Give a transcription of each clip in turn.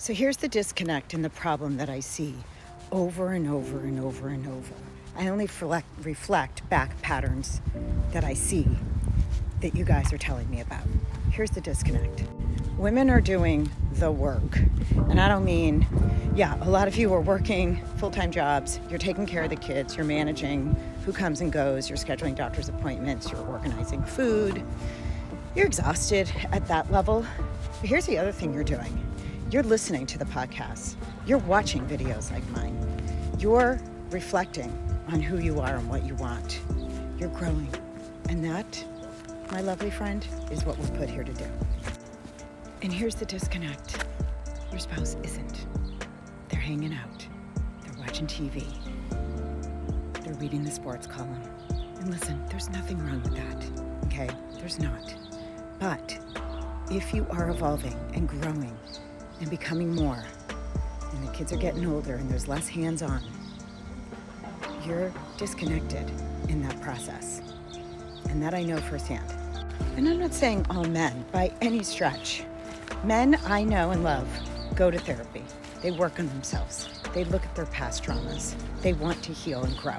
So here's the disconnect and the problem that I see over and over and over and over. I only reflect back patterns that I see that you guys are telling me about. Here's the disconnect. Women are doing the work. And I don't mean, a lot of you are working full-time jobs, you're taking care of the kids, you're managing who comes and goes, you're scheduling doctor's appointments, you're organizing food. You're exhausted at that level. But here's the other thing you're doing. You're listening to the podcast. You're watching videos like mine. You're reflecting on who you are and what you want. You're growing. And that, my lovely friend, is what we're put here to do. And here's the disconnect. Your spouse isn't. They're hanging out. They're watching TV. They're reading the sports column. And listen, there's nothing wrong with that, okay? There's not. But if you are evolving and growing and becoming more, and the kids are getting older and there's less hands-on, you're disconnected in that process. And that I know firsthand. And I'm not saying all men by any stretch. Men I know and love go to therapy. They work on themselves. They look at their past traumas. They want to heal and grow.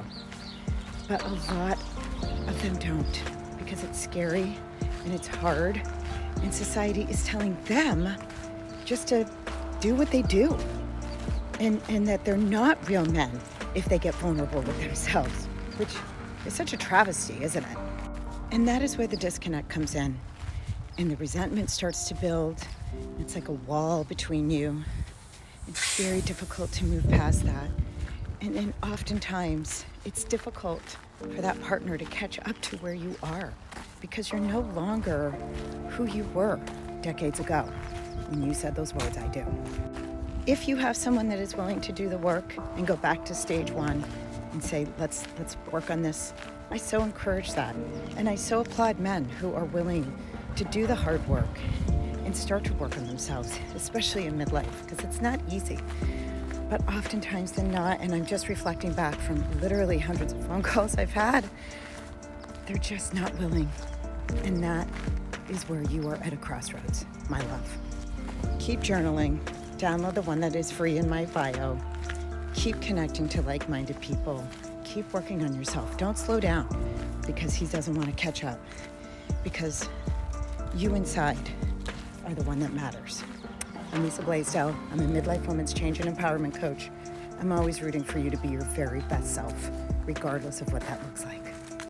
But a lot of them don't, because it's scary and it's hard, and society is telling them just to do what they do, and that they're not real men if they get vulnerable with themselves, which is such a travesty, isn't it? And that is where the disconnect comes in, and the resentment starts to build. It's like a wall between you. It's very difficult to move past that. And then oftentimes it's difficult for that partner to catch up to where you are, because you're no longer who you were decades ago when you said those words, I do. If you have someone that is willing to do the work and go back to stage one and say, let's work on this, I so encourage that. And I so applaud men who are willing to do the hard work and start to work on themselves, especially in midlife, because it's not easy. But oftentimes they're not, and I'm just reflecting back from literally hundreds of phone calls I've had, they're just not willing. And that is where you are at a crossroads, my love. Keep journaling. Download the one that is free in my bio. Keep connecting to like-minded people. Keep working on yourself. Don't slow down because he doesn't want to catch up. Because you inside are the one that matters. I'm Lisa Blaisdell. I'm a midlife women's change and empowerment coach. I'm always rooting for you to be your very best self, regardless of what that looks like.